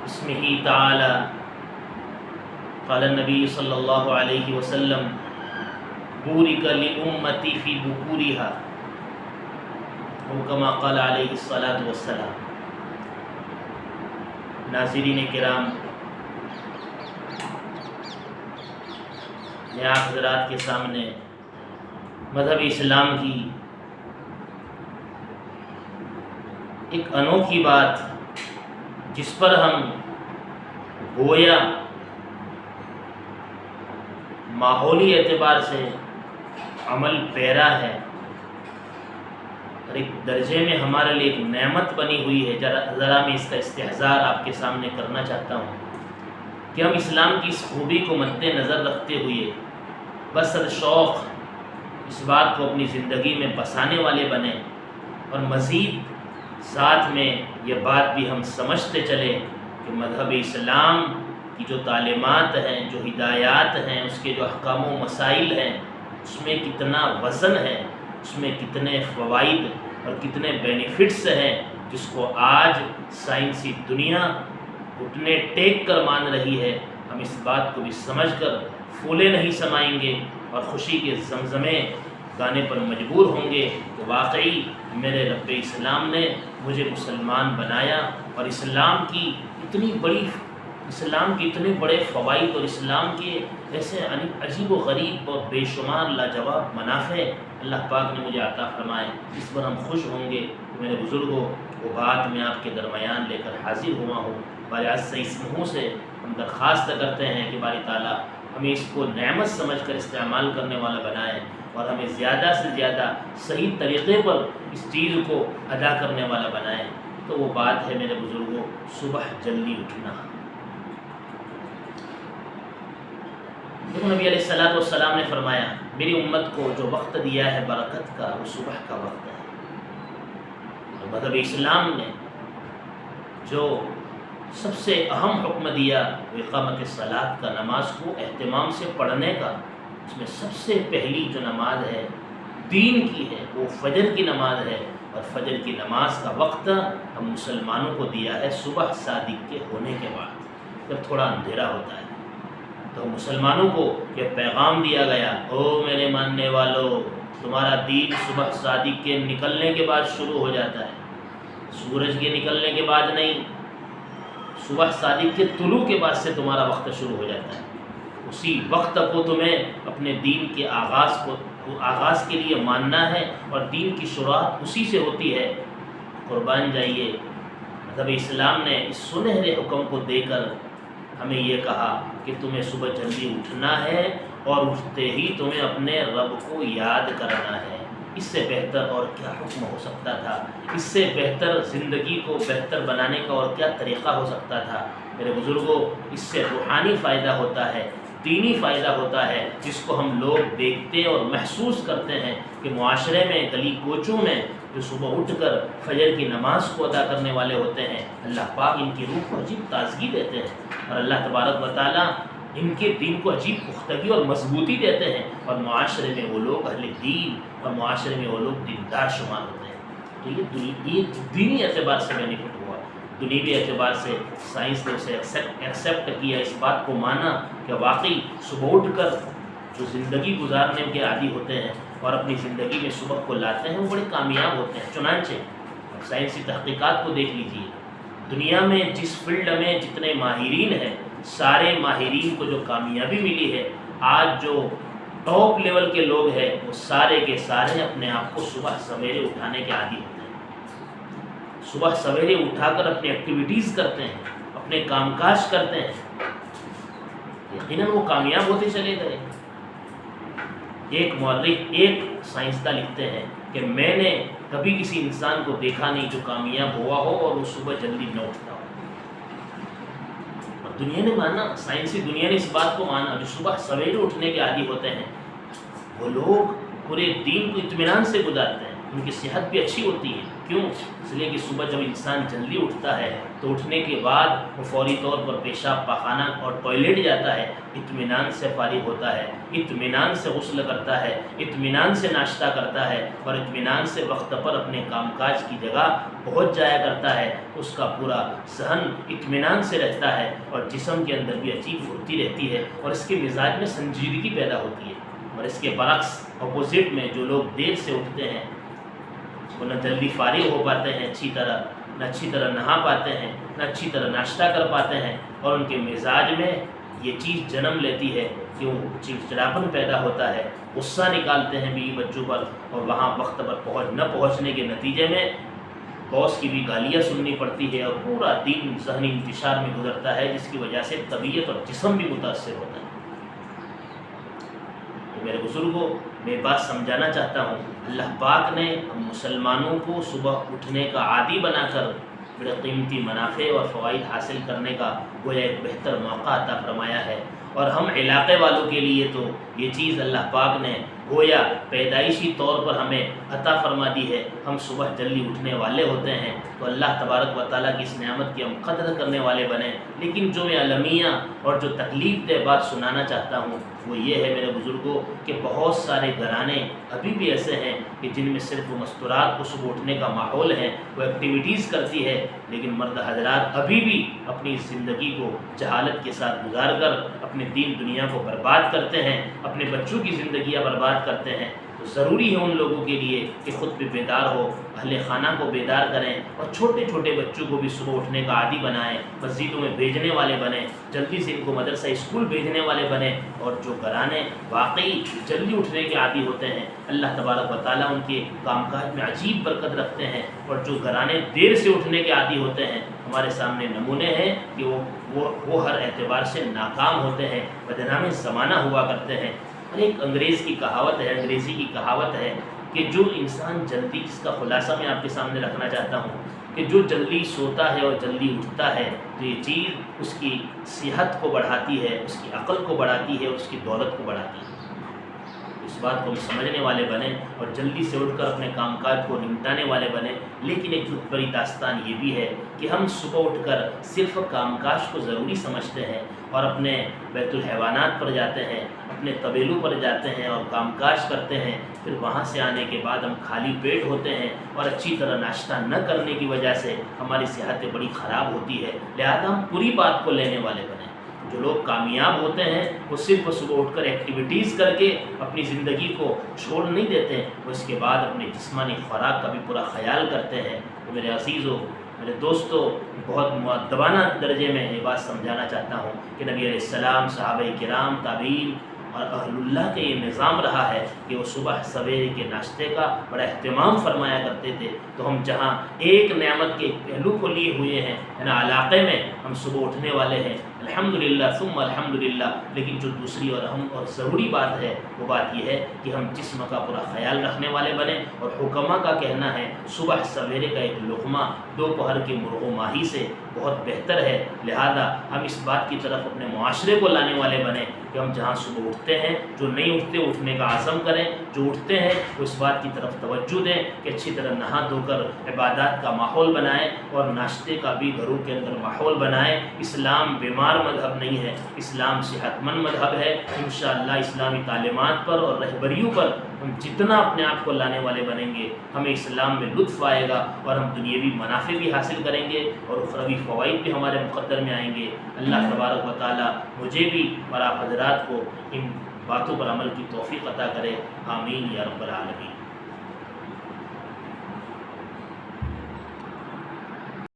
اسمہ تعالی قال النبی صلی اللہ علیہ وسلم بورک لامتی فی بکورہا او کما قال علیہ الصلاۃ والسلام۔ ناظرین کرام، میں آپ حضرات کے سامنے مذہب اسلام کی ایک انوکھی بات، جس پر ہم گویا ماحولی اعتبار سے عمل پیرا ہے اور ایک درجے میں ہمارے لیے ایک نعمت بنی ہوئی ہے، ذرا میں اس کا استحضار آپ کے سامنے کرنا چاہتا ہوں کہ ہم اسلام کی اس خوبی کو مد نظر رکھتے ہوئے بصد شوق اس بات کو اپنی زندگی میں بسانے والے بنیں، اور مزید ساتھ میں یہ بات بھی ہم سمجھتے چلیں کہ مذہب اسلام کی جو تعلیمات ہیں، جو ہدایات ہیں، اس کے جو احکام و مسائل ہیں، اس میں کتنا وزن ہے، اس میں کتنے فوائد اور کتنے بینیفٹس ہیں، جس کو آج سائنسی دنیا گھٹنے ٹیک کر مان رہی ہے۔ ہم اس بات کو بھی سمجھ کر پھولے نہیں سمائیں گے اور خوشی کے زمزمے گانے پر مجبور ہوں گے کہ واقعی میرے رب اسلام نے مجھے مسلمان بنایا، اور اسلام کی اتنے بڑے فوائد اور اسلام کے ایسے عجیب و غریب اور بے شمار لاجواب منافع اللہ پاک نے مجھے عطا فرمائے، اس پر ہم خوش ہوں گے۔ میرے بزرگوں، وہ بات میں آپ کے درمیان لے کر حاضر ہوا ہوں۔ بارے عز اس منہ سے ہم درخواست کرتے ہیں کہ باری تعالیٰ ہمیں اس کو نعمت سمجھ کر استعمال کرنے والا بنائے، اور ہمیں زیادہ سے زیادہ صحیح طریقے پر اس چیز کو ادا کرنے والا بنائے۔ تو وہ بات ہے میرے بزرگوں، صبح جلدی اٹھنا۔ نبی علیہ الصلوۃ والسلام نے فرمایا، میری امت کو جو وقت دیا ہے برکت کا، وہ صبح کا وقت ہے۔ اور مذہب اسلام نے جو سب سے اہم حکم دیا وہ اقامت الصلاۃ کا، نماز کو اہتمام سے پڑھنے کا۔ اس میں سب سے پہلی جو نماز ہے دین کی ہے، وہ فجر کی نماز ہے، اور فجر کی نماز کا وقت ہم مسلمانوں کو دیا ہے صبح صادق کے ہونے کے بعد، جب تھوڑا اندھیرا ہوتا ہے۔ تو مسلمانوں کو یہ پیغام دیا گیا، او میرے ماننے والو، تمہارا دین صبح صادق کے نکلنے کے بعد شروع ہو جاتا ہے، سورج کے نکلنے کے بعد نہیں، صبح صادق کے طلوع کے بعد سے تمہارا وقت شروع ہو جاتا ہے۔ اسی وقت کو تمہیں اپنے دین کے آغاز کے لیے ماننا ہے، اور دین کی شروعات اسی سے ہوتی ہے۔ قربان جائیے، مذہب اسلام نے اس سنہرے حکم کو دے کر ہمیں یہ کہا کہ تمہیں صبح جلدی اٹھنا ہے، اور اٹھتے ہی تمہیں اپنے رب کو یاد کرنا ہے۔ اس سے بہتر اور کیا حکم ہو سکتا تھا؟ اس سے بہتر زندگی کو بہتر بنانے کا اور کیا طریقہ ہو سکتا تھا؟ میرے بزرگوں، اس سے روحانی فائدہ ہوتا ہے، دینی فائدہ ہوتا ہے، جس کو ہم لوگ دیکھتے اور محسوس کرتے ہیں کہ معاشرے میں، گلی کوچوں میں جو صبح اٹھ کر فجر کی نماز کو ادا کرنے والے ہوتے ہیں، اللہ پاک ان کی روح کو عجیب تازگی دیتے ہیں، اور اللہ تبارک و تعالیٰ ان کے دین کو عجیب پختگی اور مضبوطی دیتے ہیں، اور معاشرے میں وہ لوگ اہل دین اور معاشرے میں وہ لوگ دیندار شمار ہوتے ہیں۔ تو یہ دینی اعتبار سے بینیفٹ ہوا۔ دنیوی اعتبار سے سائنس نے اسے ایکسیپٹ کیا، اس بات کو مانا کہ واقعی صبح اٹھ کر جو زندگی گزارنے کے عادی ہوتے ہیں اور اپنی زندگی میں صبح کو لاتے ہیں، وہ بڑے کامیاب ہوتے ہیں۔ چنانچہ سائنسی تحقیقات کو دیکھ لیجیے، دنیا میں جس فیلڈ میں جتنے ماہرین ہیں، سارے ماہرین کو جو کامیابی ملی ہے، آج جو ٹاپ لیول کے لوگ ہیں، وہ سارے کے سارے اپنے آپ کو صبح سویرے اٹھانے کے عادی ہوتے ہیں۔ صبح سویرے اٹھا کر اپنی ایکٹیویٹیز کرتے ہیں، اپنے کام کاج کرتے ہیں، یقیناً وہ کامیاب ہوتے چلے گئے۔ ایک مورخ، ایک سائنسداں لکھتے ہیں کہ میں نے کبھی کسی انسان کو دیکھا نہیں جو کامیاب ہوا ہو اور وہ صبح جلدی نہ اٹھتا ہو۔ اور دنیا نے مانا، سائنسی دنیا نے اس بات کو مانا، جو صبح سویرے اٹھنے کے عادی ہوتے ہیں وہ لوگ پورے دین کو اطمینان سے گزارتے ہیں، ان کی صحت بھی اچھی ہوتی ہے، کیوں؟ اس لیے کہ صبح جب انسان جلدی اٹھتا ہے تو اٹھنے کے بعد وہ فوری طور پر پیشاب پاخانہ اور ٹوائلٹ جاتا ہے، اطمینان سے فارغ ہوتا ہے، اطمینان سے غسل کرتا ہے، اطمینان سے ناشتہ کرتا ہے اور اطمینان سے وقت پر اپنے کام کاج کی جگہ پہنچ جایا کرتا ہے، اس کا پورا ذہن اطمینان سے رہتا ہے اور جسم کے اندر بھی عجیب پھرتی رہتی ہے اور اس کے مزاج میں سنجیدگی پیدا ہوتی ہے۔ اور اس کے برعکس اپوزٹ میں جو لوگ دیر سے اٹھتے ہیں وہ نہ جلدی فارغ ہو پاتے ہیں نہ اچھی طرح نہا پاتے ہیں، نہ اچھی طرح ناشتہ کر پاتے ہیں، اور ان کے مزاج میں یہ چیز جنم لیتی ہے کہ وہ چڑچڑاپن پیدا ہوتا ہے، غصہ نکالتے ہیں بیوی بچوں پر، اور وہاں وقت پر نہ پہنچنے کے نتیجے میں باس کی بھی گالیاں سننی پڑتی ہے اور پورا دن ذہنی انتشار میں گزرتا ہے، جس کی وجہ سے طبیعت اور جسم بھی متاثر ہوتا ہے۔ تو میرے بزرگوں، میں بات سمجھانا چاہتا ہوں، اللہ پاک نے ہم مسلمانوں کو صبح اٹھنے کا عادی بنا کر بڑے قیمتی منافع اور فوائد حاصل کرنے کا گویا ایک بہتر موقع عطا فرمایا ہے، اور ہم علاقے والوں کے لیے تو یہ چیز اللہ پاک نے گویا پیدائشی طور پر ہمیں عطا فرما دی ہے۔ ہم صبح جلدی اٹھنے والے ہوتے ہیں تو اللہ تبارک و تعالیٰ کی اس نعمت کی ہم قدر کرنے والے بنیں۔ لیکن جو میں المیہ اور جو تکلیف دہ بات سنانا چاہتا ہوں وہ یہ ہے میرے بزرگوں کہ بہت سارے گھرانے ابھی بھی ایسے ہیں کہ جن میں صرف وہ مستورات کو صبح اٹھنے کا ماحول ہے، وہ ایکٹیویٹیز کرتی ہے، لیکن مرد حضرات ابھی بھی اپنی زندگی کو جہالت کے ساتھ گزار کر اپنے دین دنیا کو برباد کرتے ہیں، اپنے بچوں کی زندگیاں برباد کرتے ہیں۔ تو ضروری ہے ان لوگوں کے لیے کہ خود بھی بیدار ہو، اہل خانہ کو بیدار کریں اور چھوٹے چھوٹے بچوں کو بھی صبح اٹھنے کا عادی بنائیں، مسجدوں میں بھیجنے والے بنیں، جلدی سے ان کو مدرسہ اسکول بھیجنے والے بنیں، اور جو گھرانے واقعی جلدی اٹھنے کے عادی ہوتے ہیں اللہ تبارک و تعالیٰ ان کے کام کاج میں عجیب برکت رکھتے ہیں، اور جو گھرانے دیر سے اٹھنے کے عادی ہوتے ہیں ہمارے سامنے نمونے ہیں کہ وہ ہر اعتبار سے ناکام ہوتے ہیں، بدنام زمانہ ہوا کرتے ہیں۔ اور ایک انگریزی کی کہاوت ہے کہ جو انسان جلدی، جس کا خلاصہ میں آپ کے سامنے رکھنا چاہتا ہوں کہ جو جلدی سوتا ہے اور جلدی اٹھتا ہے تو یہ چیز اس کی صحت کو بڑھاتی ہے، اس کی عقل کو بڑھاتی ہے، اس کی دولت کو بڑھاتی ہے۔ اس بات کو ہم سمجھنے والے بنیں اور جلدی سے اٹھ کر اپنے کام کاج کو نمٹانے والے بنیں۔ لیکن ایک دکھ بھری داستان یہ بھی ہے کہ ہم صبح اٹھ کر صرف کام کاج کو ضروری سمجھتے ہیں اور اپنے بیت الحیوانات پر جاتے ہیں، اپنے طویلوں پر جاتے ہیں اور کام کاج کرتے ہیں، پھر وہاں سے آنے کے بعد ہم خالی پیٹ ہوتے ہیں اور اچھی طرح ناشتہ نہ کرنے کی وجہ سے ہماری صحت بڑی خراب ہوتی ہے۔ لہذا ہم پوری بات کو لینے والے بنیں۔ جو لوگ کامیاب ہوتے ہیں وہ صرف صبح اٹھ کر ایکٹیویٹیز کر کے اپنی زندگی کو چھوڑ نہیں دیتے، وہ اس کے بعد اپنے جسمانی خوراک کا بھی پورا خیال کرتے ہیں۔ تو میرے عزیزو، میرے دوستو، بہت مؤدبانہ درجے میں یہ بات سمجھانا چاہتا ہوں کہ نبی علیہ السلام، صحابہ کرام، تابعین اور اہل اللہ کے یہ نظام رہا ہے کہ وہ صبح سویرے کے ناشتے کا بڑا اہتمام فرمایا کرتے تھے۔ تو ہم جہاں ایک نعمت کے پہلو کو لیے ہوئے ہیں علاقے میں ہم صبح اٹھنے والے ہیں الحمدللہ ثم الحمدللہ، لیکن جو دوسری اور اہم اور ضروری بات ہے وہ بات یہ ہے کہ ہم جسم کا پورا خیال رکھنے والے بنیں، اور حکماء کا کہنا ہے صبح سویرے کا ایک لقمہ دوپہر کے مرغ و ماہی سے بہت بہتر ہے۔ لہذا ہم اس بات کی طرف اپنے معاشرے کو لانے والے بنیں کہ ہم جہاں صبح اٹھتے ہیں، جو نہیں اٹھتے اٹھنے کا عزم کریں، جو اٹھتے ہیں وہ اس بات کی طرف توجہ دیں کہ اچھی طرح نہا دھو کر عبادات کا ماحول بنائیں اور ناشتے کا بھی گھروں کے اندر ماحول بنائیں۔ اسلام بیمار مذہب نہیں ہے، اسلام صحت مند مذہب ہے۔ انشاءاللہ اسلامی تعلیمات پر اور رہبریوں پر ہم جتنا اپنے آپ کو لانے والے بنیں گے ہمیں اسلام میں لطف آئے گا اور ہم دنیاوی منافع بھی حاصل کریں گے اور اخروی فوائد بھی ہمارے مقدر میں آئیں گے۔ اللہ تبارک و تعالیٰ مجھے بھی اور آپ حضرات کو ان باتوں پر عمل کی توفیق عطا کرے، آمین یا رب العالمین۔